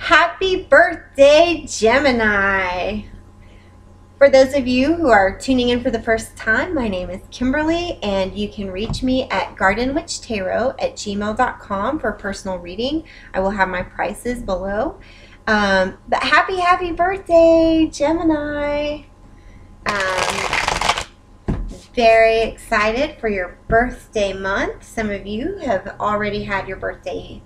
Happy birthday, Gemini! For those of you who are tuning in for the first time, my name is Kimberly, and you can reach me at gardenwitchtarot@gmail.com for personal reading. I will have my prices below. But happy birthday, Gemini! Very excited for your birthday month. Some of you have already had your birthday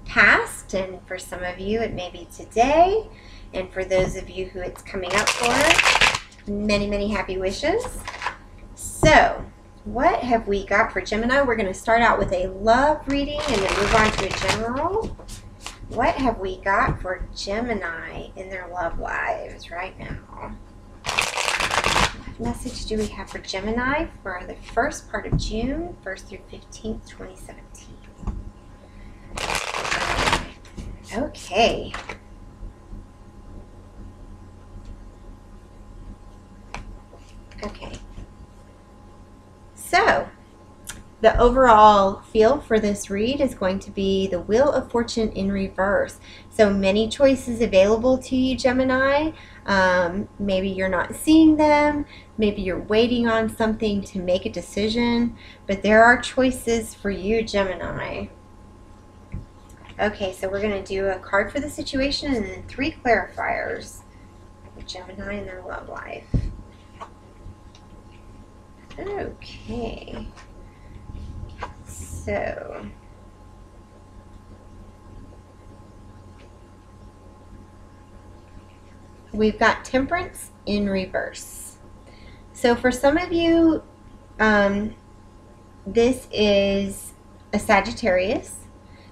past, and for some of you it may be today, and for those of you who it's coming up for, many happy wishes. So what have we got for Gemini? We're going to start out with a love reading and then move on to a general. What have we got for Gemini in their love lives right now? What message do we have for Gemini for the first part of June, 1st through 15th, 2017? Okay. Okay. So, the overall feel for this read is going to be the Wheel of Fortune in reverse. So many choices available to you, Gemini. Maybe you're not seeing them. Maybe you're waiting on something to make a decision. But there are choices for you, Gemini. Okay, so we're going to do a card for the situation and then 3 clarifiers for Gemini and their love life. Okay. So, we've got Temperance in reverse. So for some of you, this is a Sagittarius.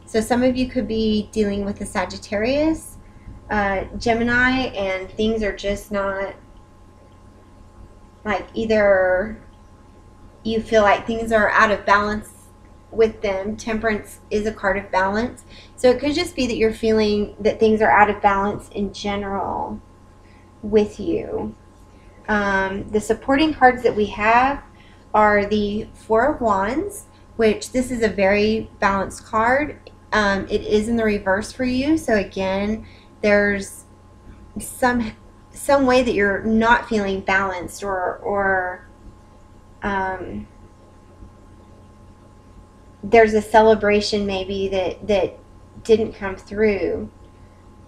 So some of you could be dealing with a Sagittarius, Gemini, and things are just not, like, either you feel like things are out of balance with them. Temperance is a card of balance. So it could just be that you're feeling that things are out of balance in general with you. The supporting cards that we have are the Four of Wands, which this is a very balanced card. It is in the reverse for you. So again, there's some way that you're not feeling balanced, or there's a celebration maybe that didn't come through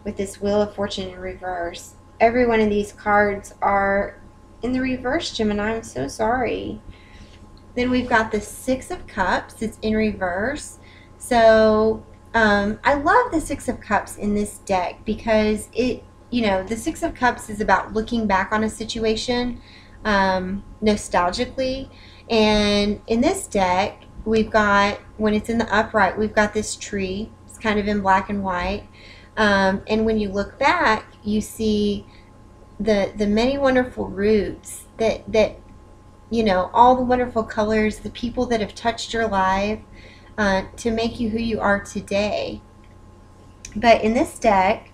with this Wheel of Fortune in reverse. Every one of these cards are in the reverse, Gemini. I'm so sorry. Then we've got the Six of Cups. It's in reverse. So I love the Six of Cups in this deck because the Six of Cups is about looking back on a situation nostalgically. And in this deck, we've got, when it's in the upright, we've got this tree. It's kind of in black and white. And when you look back, you see the many wonderful roots that all the wonderful colors, the people that have touched your life to make you who you are today. But in this deck,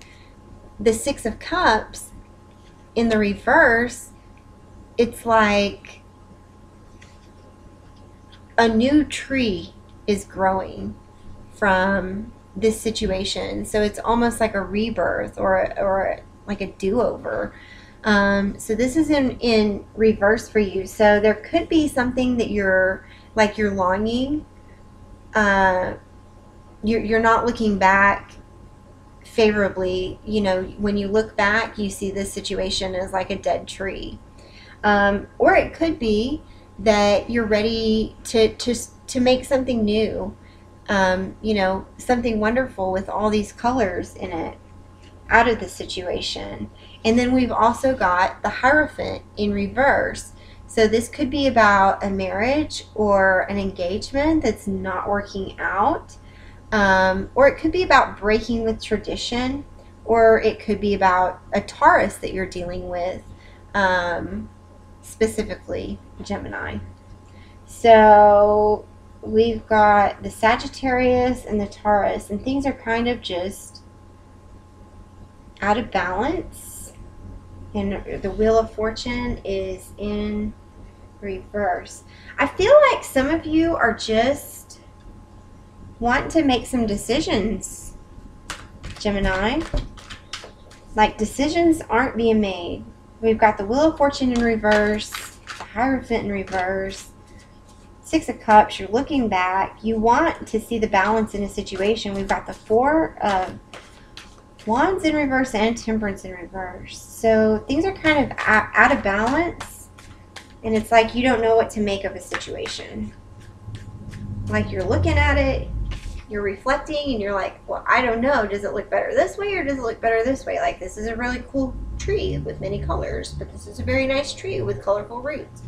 the Six of Cups in the reverse, it's like a new tree is growing from this situation. So it's almost like a rebirth or like a do-over. So this is in reverse for you. So there could be something that you're longing. You're not looking back favorably. When you look back, you see this situation as like a dead tree. Or it could be that you're ready to make something new, something wonderful with all these colors in it out of the situation. And then we've also got the Hierophant in reverse. So this could be about a marriage or an engagement that's not working out, or it could be about breaking with tradition, or it could be about a Taurus that you're dealing with, specifically Gemini. So we've got the Sagittarius and the Taurus, and things are kind of just out of balance, and the Wheel of Fortune is in reverse. I feel like some of you are just wanting to make some decisions, Gemini. like decisions aren't being made. We've got the Wheel of Fortune in reverse, the Hierophant in reverse, Six of Cups. You're looking back. You want to see the balance in a situation. We've got the Four of Wands in reverse and Temperance in reverse. So things are kind of out of balance, and it's like you don't know what to make of a situation. Like you're looking at it, you're reflecting, and you're like, well, I don't know. Does it look better this way or does it look better this way? Like, this is a really cool tree with many colors, but this is a very nice tree with colorful roots.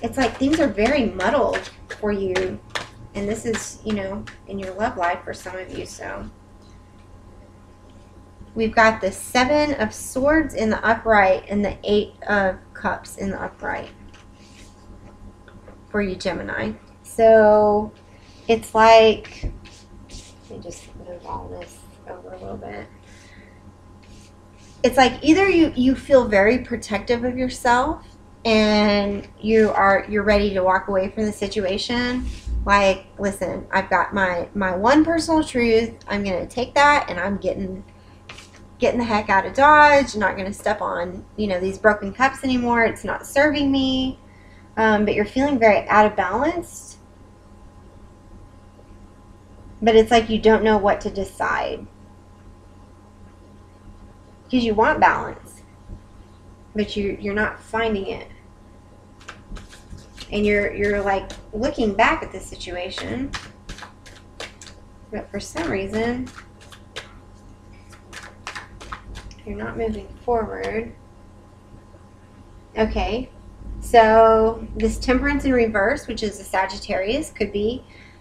It's like things are very muddled for you. And this is, you know, in your love life for some of you. So we've got the Seven of Swords in the upright and the Eight of Cups in the upright for you, Gemini. So it's like, let me just move all this over a little bit. It's like either you feel very protective of yourself and you're ready to walk away from the situation. Like, listen, I've got my one personal truth. I'm going to take that and I'm getting the heck out of Dodge. I'm not going to step on, you know, these broken cups anymore. It's not serving me. But you're feeling very out of balance. But it's like you don't know what to decide. Because you want balance. But you're not finding it. And you're like looking back at this situation, but for some reason you're not moving forward. Okay, so this Temperance in reverse, which is a Sagittarius,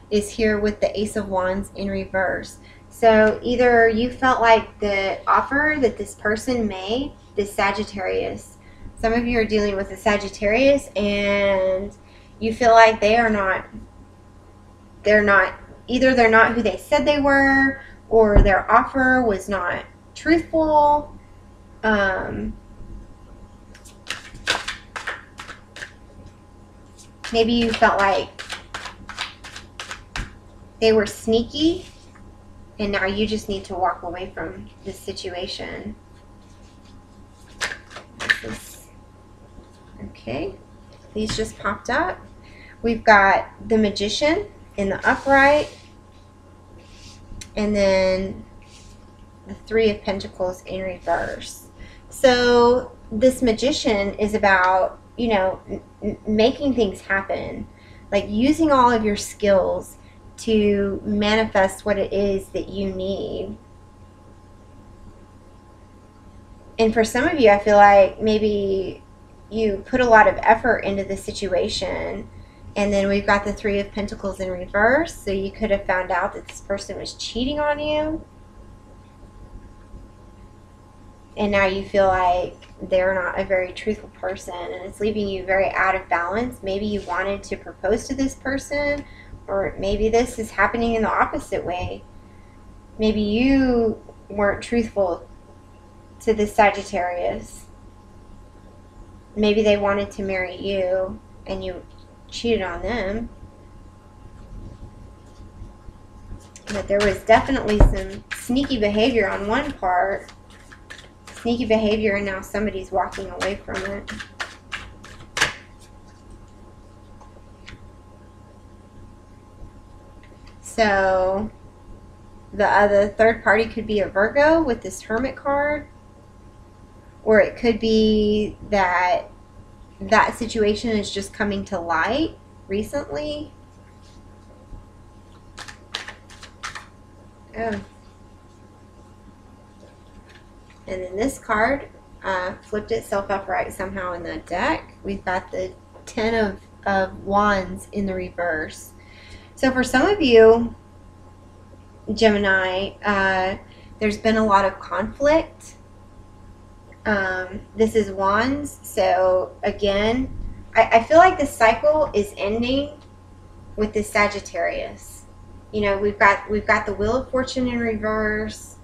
is here with the Ace of Wands in reverse. So either you felt like the offer that this person made, this Sagittarius, some of you are dealing with a Sagittarius and you feel like they're not who they said they were, or their offer was not truthful. Maybe you felt like they were sneaky and now you just need to walk away from this situation. Okay, these just popped up. We've got the Magician in the upright, and then the Three of Pentacles in reverse. So this Magician is about, you know, making things happen, like using all of your skills to manifest what it is that you need. And for some of you, I feel like maybe you put a lot of effort into the situation, and then we've got the Three of Pentacles in reverse, so you could have found out that this person was cheating on you, and now you feel like they're not a very truthful person, and it's leaving you very out of balance. Maybe you wanted to propose to this person, or maybe this is happening in the opposite way. Maybe you weren't truthful to this Sagittarius. Maybe they wanted to marry you and you cheated on them. But there was definitely some sneaky behavior on one part. Sneaky behavior, and now somebody's walking away from it. So the other third party could be a Virgo with this Hermit card, or it could be that that situation is just coming to light recently. Oh. And then this card flipped itself upright somehow in the deck. We've got the Ten of Wands in the reverse. So for some of you, Gemini, there's been a lot of conflict. This is Wands, so again, I feel like the cycle is ending with this Sagittarius. You know, we've got the Wheel of Fortune in reverse.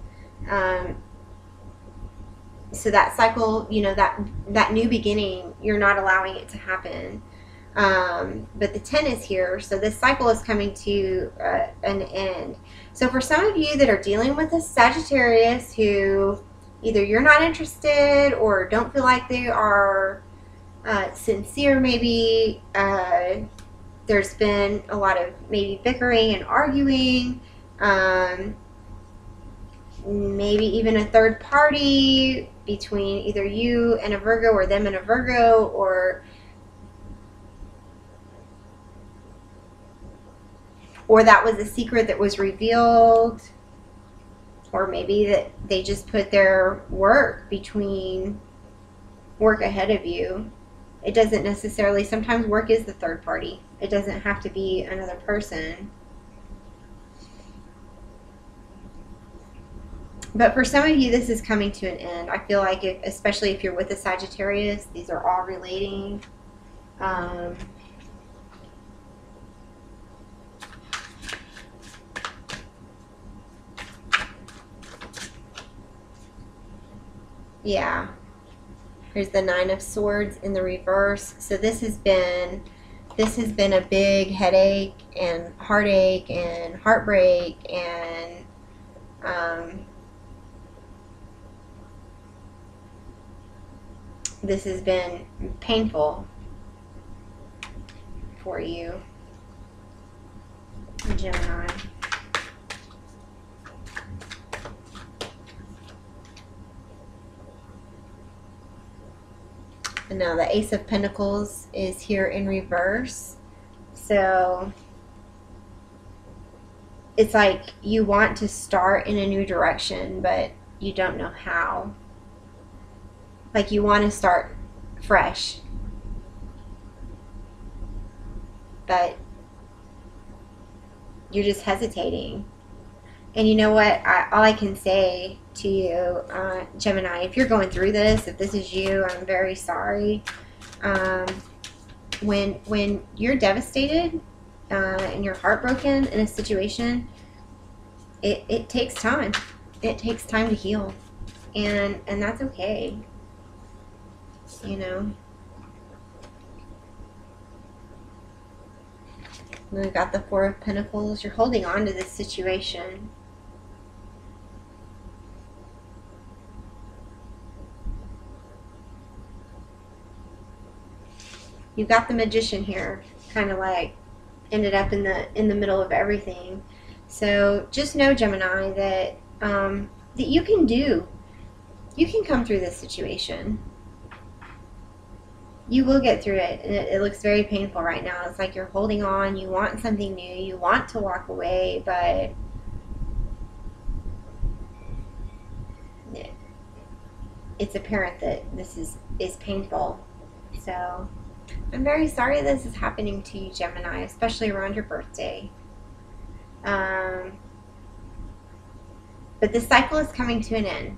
So that cycle, you know, that new beginning, you're not allowing it to happen. But the 10 is here, so this cycle is coming to an end. So for some of you that are dealing with a Sagittarius who either you're not interested or don't feel like they are sincere, maybe there's been a lot of maybe bickering and arguing, maybe even a third party between either you and a Virgo or them and a Virgo, or that was a secret that was revealed, or maybe that they just put their work ahead of you. It doesn't necessarily, sometimes work is the third party. It doesn't have to be another person. But for some of you, this is coming to an end. I feel like, especially if you're with a Sagittarius, these are all relating. Yeah. Here's the 9 of Swords in the reverse. So this has been a big headache and heartache and heartbreak, and this has been painful for you, Gemini. And now the Ace of Pentacles is here in reverse. So it's like you want to start in a new direction, but you don't know how. Like you want to start fresh, but you're just hesitating. And you know what? All I can say to you, Gemini, if you're going through this, if this is you, I'm very sorry. When you're devastated and you're heartbroken in a situation, it takes time. It takes time to heal, and that's okay. You know. And we've got the 4 of Pentacles. You're holding on to this situation. You've got the Magician here, kind of like ended up in the middle of everything. So just know, Gemini, that that you can come through this situation. You will get through it, and it looks very painful right now. It's like you're holding on, you want something new, you want to walk away, but it's apparent that this is painful. So I'm very sorry this is happening to you, Gemini, especially around your birthday. But this cycle is coming to an end.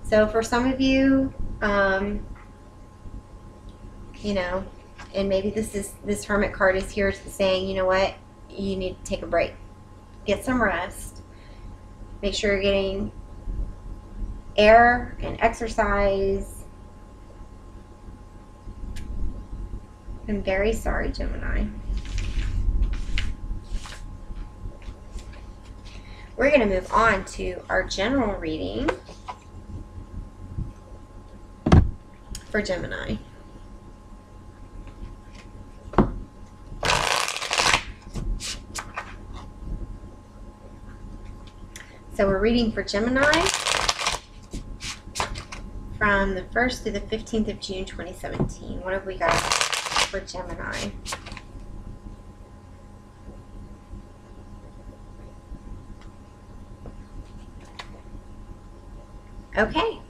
So for some of you, you know, and maybe this Hermit card is here saying, you know what, you need to take a break. Get some rest. Make sure you're getting air and exercise. I'm very sorry, Gemini. We're going to move on to our general reading for Gemini. So we're reading for Gemini from the 1st to the 15th of June 2017. What have we got for Gemini? Okay.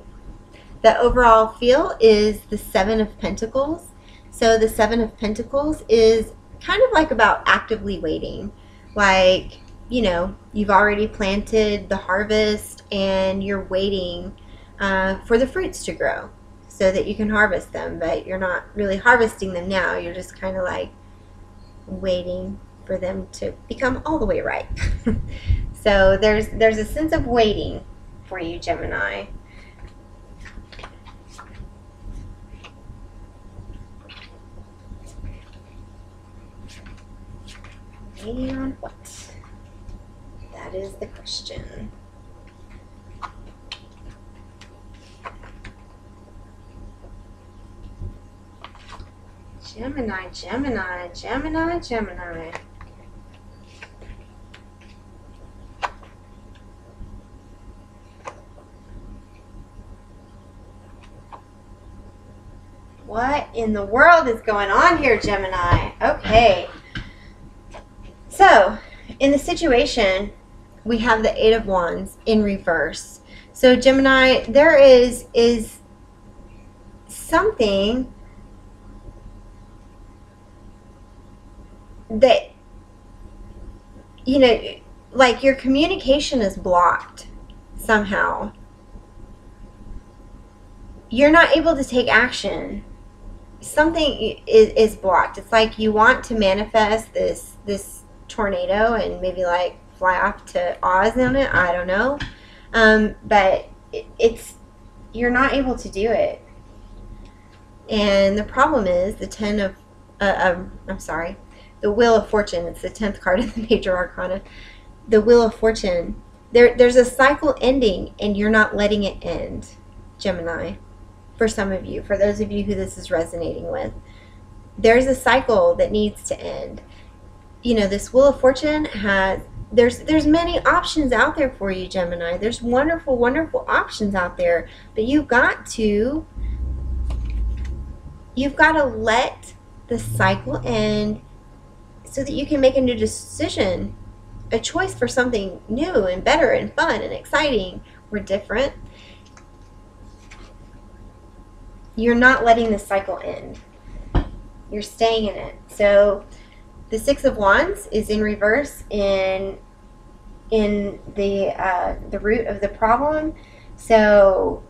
The overall feel is the 7 of Pentacles. So the 7 of Pentacles is kind of like about actively waiting. Like, you know, you've already planted the harvest and you're waiting for the fruits to grow so that you can harvest them, but you're not really harvesting them now. You're just kind of like waiting for them to become all the way ripe. So there's a sense of waiting for you, Gemini. Waiting on what? That is the question. Gemini, Gemini, Gemini, Gemini. What in the world is going on here, Gemini? Okay. So, in the situation, we have the Eight of Wands in reverse. So, Gemini, there is something that, you know, like your communication is blocked somehow. You're not able to take action. Something is blocked. It's like you want to manifest this tornado and maybe like fly off to Oz on it. I don't know. But you're not able to do it. And the problem is the the Wheel of Fortune. It's the 10th card of the Major Arcana. The Wheel of Fortune. There's a cycle ending and you're not letting it end, Gemini. For some of you, for those of you who this is resonating with, there's a cycle that needs to end. You know, this Wheel of Fortune there's many options out there for you, Gemini. There's wonderful, wonderful options out there, but you've got to let the cycle end so that you can make a new decision, a choice for something new and better and fun and exciting or different. You're not letting the cycle end. You're staying in it. So the Six of Wands is in reverse in the root of the problem. So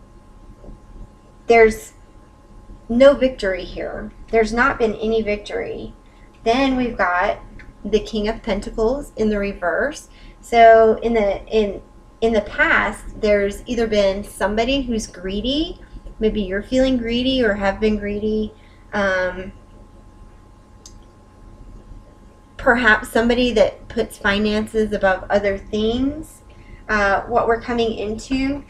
there's no victory here. There's not been any victory. Then we've got the King of Pentacles in the reverse. So in the past, there's either been somebody who's greedy. Maybe you're feeling greedy or have been greedy. Perhaps somebody that puts finances above other things. What we're coming into,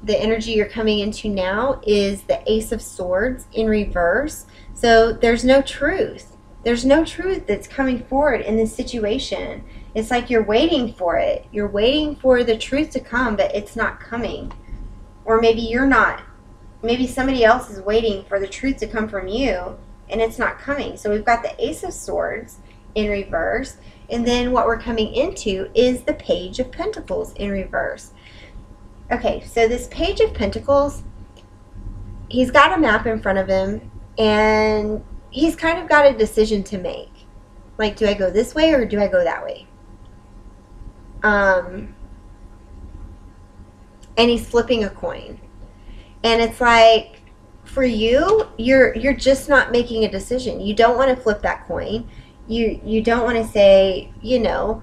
the energy you're coming into now, is the Ace of Swords in reverse. So there's no truth. There's no truth that's coming forward in this situation. It's like you're waiting for it. You're waiting for the truth to come, but it's not coming. Or maybe you're not. Maybe somebody else is waiting for the truth to come from you, and it's not coming. So we've got the Ace of Swords in reverse, and then what we're coming into is the Page of Pentacles in reverse. Okay, so this Page of Pentacles, he's got a map in front of him, and he's kind of got a decision to make. Like, do I go this way or do I go that way? And he's flipping a coin. And it's like, for you, you're just not making a decision. You don't want to flip that coin. You don't want to say, you know,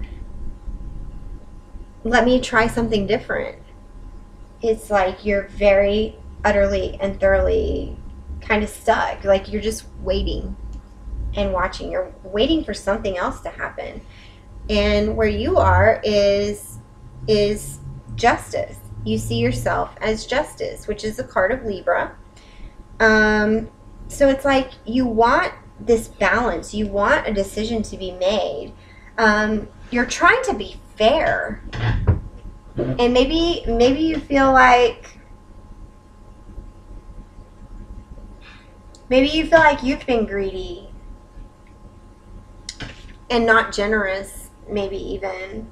let me try something different. It's like you're very utterly and thoroughly kind of stuck. Like you're just waiting and watching. You're waiting for something else to happen. And where you are is justice. You see yourself as justice, which is the card of Libra. So it's like you want this balance. You want a decision to be made. You're trying to be fair. And maybe you feel like you've been greedy and not generous, maybe even.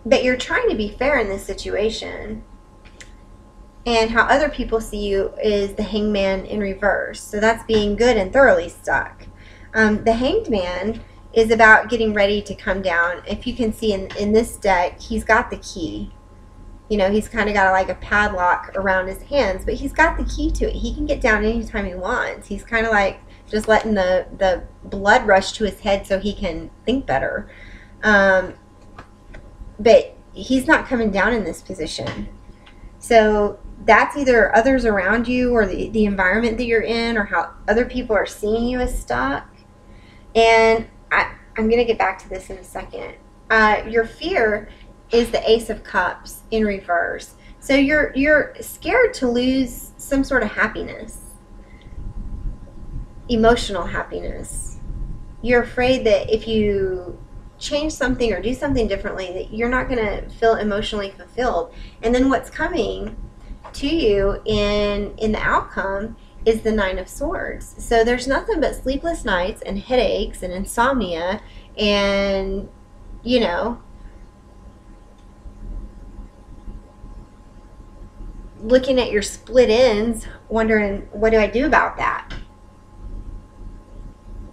But you're trying to be fair in this situation. And how other people see you is the Hangman in reverse. So that's being good and thoroughly stuck. The Hanged Man is about getting ready to come down. If you can see in this deck, he's got the key. You know, he's kind of got like a padlock around his hands, but he's got the key to it. He can get down anytime he wants. He's kind of like just letting the blood rush to his head so he can think better. But he's not coming down in this position. So that's either others around you or the environment that you're in or how other people are seeing you as stuck. And I'm going to get back to this in a second. Your fear is the Ace of Cups in reverse. So you're scared to lose some sort of happiness, emotional happiness. You're afraid that if you change something or do something differently, that you're not going to feel emotionally fulfilled. And then what's coming to you in the outcome is the Nine of Swords. So there's nothing but sleepless nights and headaches and insomnia and, you know, looking at your split ends, wondering, what do I do about that?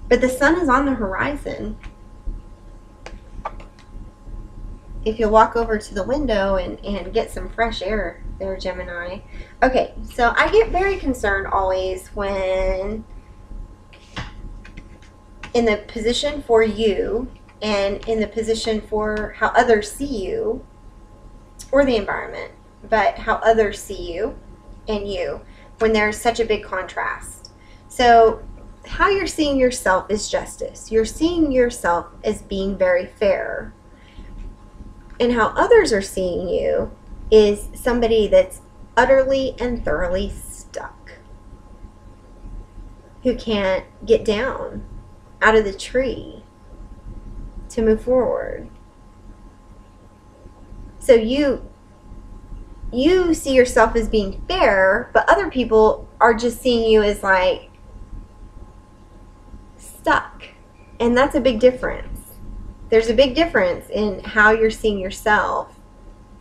But the sun is on the horizon. If you'll walk over to the window and get some fresh air there, Gemini. Okay, so I get very concerned always when in the position for you and in the position for how others see you or the environment, but how others see you and you when there's such a big contrast. So how you're seeing yourself is justice. You're seeing yourself as being very fair. And how others are seeing you is somebody that's utterly and thoroughly stuck, who can't get down out of the tree to move forward. So you see yourself as being fair, but other people are just seeing you as like stuck. And that's a big difference. There's a big difference in how you're seeing yourself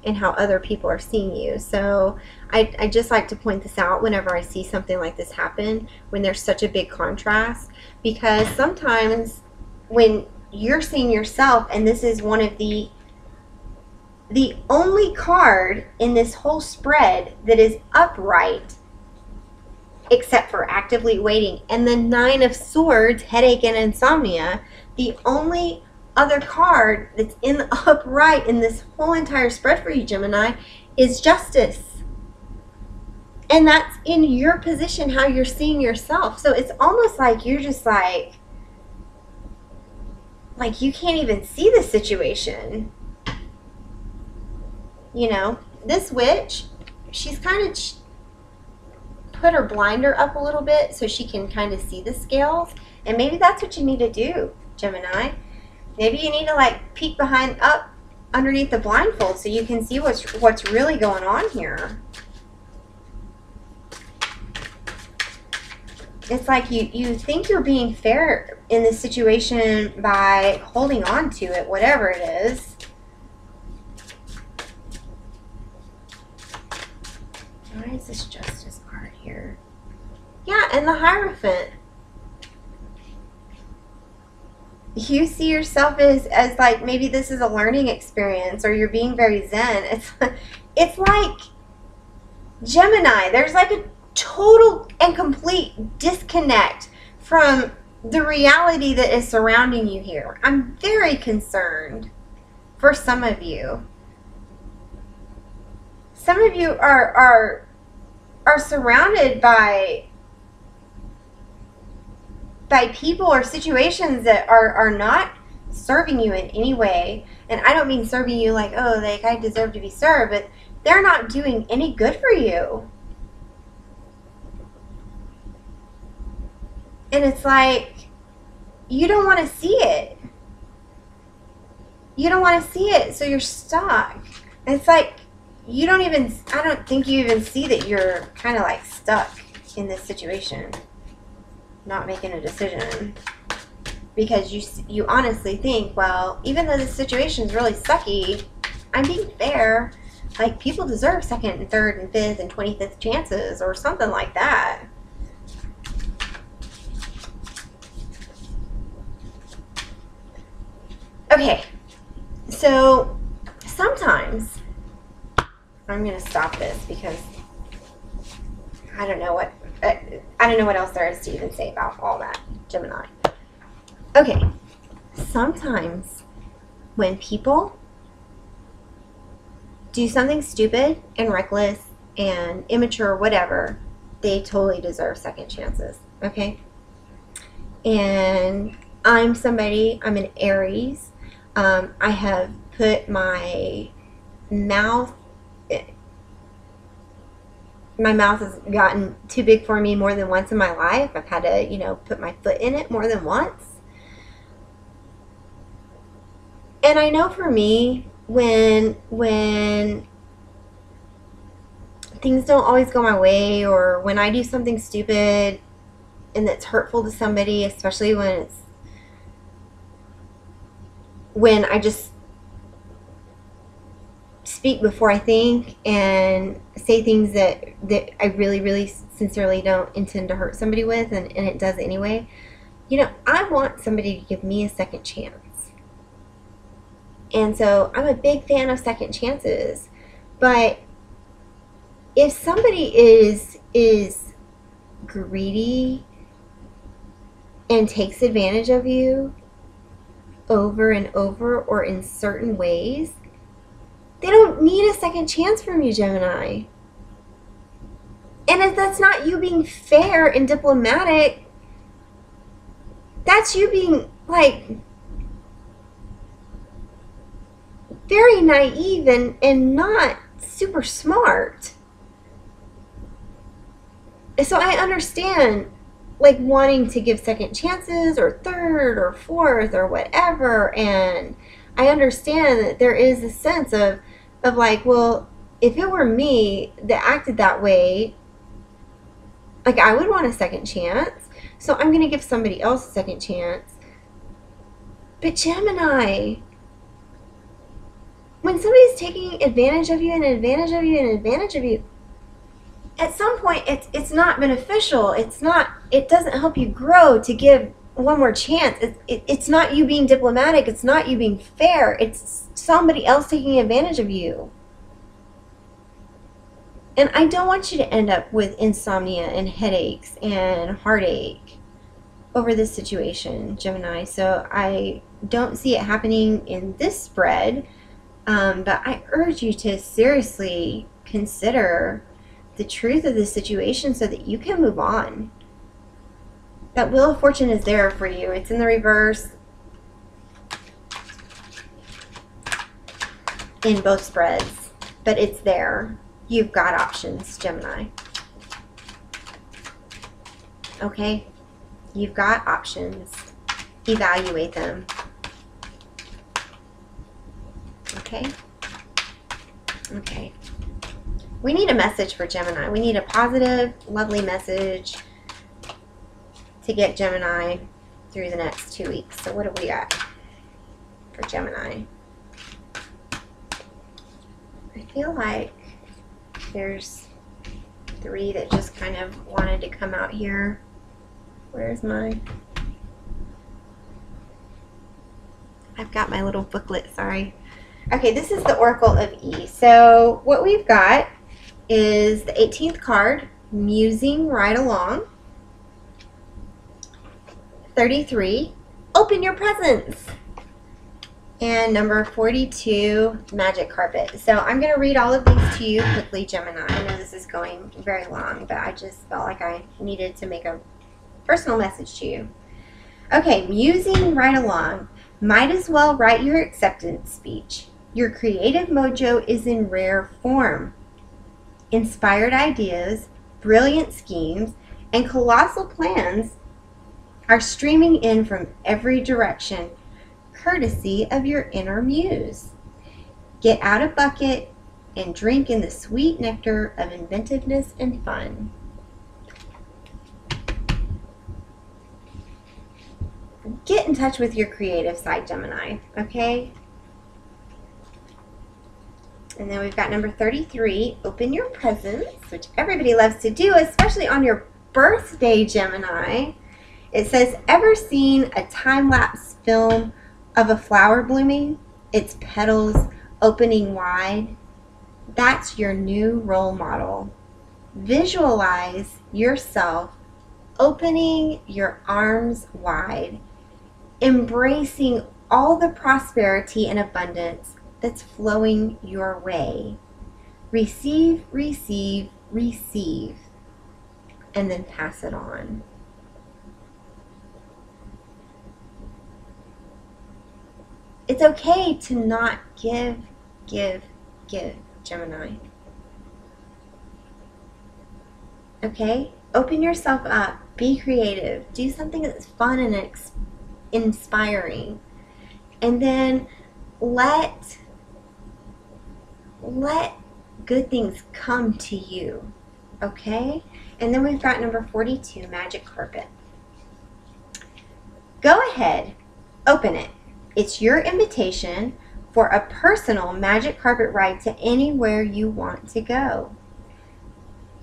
and how other people are seeing you. So I just like to point this out whenever I see something like this happen, when there's such a big contrast, because sometimes when you're seeing yourself, and this is one of the only card in this whole spread that is upright, except for actively waiting, and the Nine of Swords, headache and insomnia, the only other card that's in the upright in this whole entire spread for you, Gemini, is justice. And that's in your position, how you're seeing yourself. So it's almost like you're just like you can't even see the situation. You know, this witch, she's kind of put her blinder up a little bit so she can kind of see the scales. And maybe that's what you need to do, Gemini. Maybe you need to like peek up underneath the blindfold so you can see what's really going on here. It's like you think you're being fair in this situation by holding on to it, whatever it is. Why is this Justice card here? Yeah, and the Hierophant. You see yourself as like, maybe this is a learning experience, or you're being very zen. It's like Gemini, there's like a total and complete disconnect from the reality that is surrounding you here. I'm very concerned for some of you. Some of you are surrounded by people or situations that are not serving you in any way. And I don't mean serving you like, oh, like I deserve to be served, but they're not doing any good for you. And it's like, you don't want to see it. You don't want to see it, so you're stuck. And it's like, I don't think you even see that you're kind of like stuck in this situation, not making a decision, because you honestly think, well, even though this situation is really sucky, I'm being fair. Like, people deserve second and third and fifth and 25th chances or something like that. Okay, so sometimes I'm gonna stop this because I don't know what else there is to even say about all that, Gemini. Okay, sometimes when people do something stupid and reckless and immature, whatever, they totally deserve second chances, okay? And I'm an Aries. I have put my mouth has gotten too big for me more than once in my life. I've had to, put my foot in it more than once. And I know for me, when things don't always go my way, or when I do something stupid and that's hurtful to somebody, especially when I just speak before I think and say things that I really, really sincerely don't intend to hurt somebody with, and it does anyway. I want somebody to give me a second chance. And so I'm a big fan of second chances. But if somebody is greedy and takes advantage of you over and over, or in certain ways, they don't need a second chance from you, Gemini. And if that's not you being fair and diplomatic, that's you being, very naive and not super smart. So I understand, wanting to give second chances, or third, or fourth, or whatever, and I understand that there is a sense of well, if it were me that acted that way, I would want a second chance, so I'm going to give somebody else a second chance. But Gemini, when somebody's taking advantage of you and advantage of you and advantage of you, at some point it's not beneficial. It doesn't help you grow to give one more chance. It's not you being diplomatic. It's not you being fair. It's somebody else taking advantage of you. And I don't want you to end up with insomnia and headaches and heartache over this situation, Gemini. So I don't see it happening in this spread, but I urge you to seriously consider the truth of this situation so that you can move on. That Wheel of Fortune is there for you. It's in the reverse in both spreads, but it's there. You've got options, Gemini. Okay? You've got options. Evaluate them. Okay? Okay. We need a message for Gemini. We need a positive, lovely message to get Gemini through the next 2 weeks. So what do we got for Gemini? I feel like there's 3 that just kind of wanted to come out here. Where's my... I've got my little booklet, sorry. Okay, this is the Oracle of E. So what we've got is the 18th card, Musing Right Along. 33, Open Your Presents. And number 42, Magic Carpet. So I'm going to read all of these to you quickly, Gemini. I know this is going very long, but I just felt like I needed to make a personal message to you. Okay, Musing Right Along. Might as well write your acceptance speech. Your creative mojo is in rare form. Inspired ideas, brilliant schemes, and colossal plans are streaming in from every direction, courtesy of your inner muse. Get out a bucket and drink in the sweet nectar of inventiveness and fun. Get in touch with your creative side, Gemini, okay? And then we've got number 33, Open Your Presents, which everybody loves to do, especially on your birthday, Gemini. It says, ever seen a time-lapse film of a flower blooming, its petals opening wide? That's your new role model. Visualize yourself opening your arms wide, embracing all the prosperity and abundance that's flowing your way. Receive, receive, receive, and then pass it on. It's okay to not give, Gemini. Okay? Open yourself up. Be creative. Do something that's fun and inspiring. And then let good things come to you. Okay? And then we've got number 42, magic carpet. Go ahead. Open it. It's your invitation for a personal magic carpet ride to anywhere you want to go.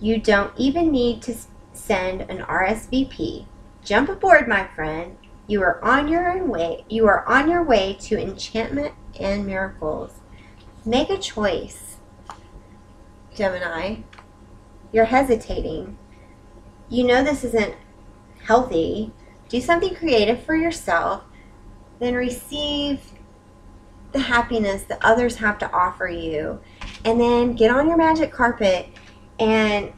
You don't even need to send an RSVP. Jump aboard, my friend. You are on your way. You are on your way to enchantment and miracles. Make a choice, Gemini. You're hesitating. You know this isn't healthy. Do something creative for yourself. Then receive the happiness that others have to offer you. And then get on your magic carpet and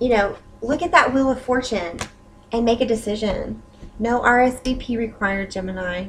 you know, look at that wheel of fortune and make a decision. No RSVP required, Gemini.